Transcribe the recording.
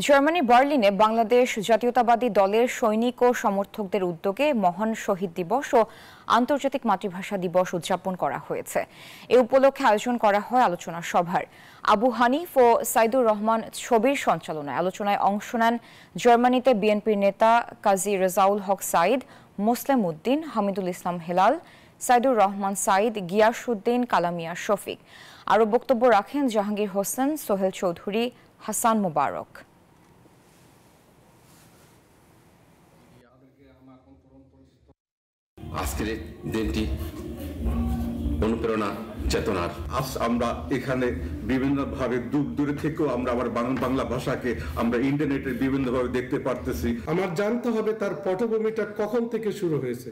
Germany বার্লিনে Bangladesh জাতীয়তাবাদী দলের সৈনিক ও সমর্থকদের উদ্যোগে মহান শহীদ দিবস ও আন্তর্জাতিক মাতৃভাষা দিবস উদযাপন করা হয়েছে। এ উপলক্ষে আয়োজন করা হয় আলোচনা সভার। আবু হানিফ ও সাইদুর রহমান ছবির সঞ্চালনায় আলোচনায় অংশ নেন জার্মানিতে বিএনপির নেতা কাজী রেজাউল হক সাইদ, মোসলেম উদ্দিন, হামিদুল ইসলাম হেলাল, সাইদুর রহমান সাইদ, গিয়াসউদ্দিন কালামিয়া শফিক। আরও বক্তব্য রাখেন জাহাঙ্গীর হোসেন, সোহেল চৌধুরী, হাসান মোবারক। আজকের দিনটি অনুপ্রেরণা চেতনার। আজ আমরা এখানে বিভিন্নভাবে দূরে থেকেও আমরা আবার বাংলা ভাষাকে আমরা ইন্টারনেটে বিভিন্নভাবে দেখতে পারতেছি। আমার জানতে হবে তার পটভূমিটা কখন থেকে শুরু হয়েছে।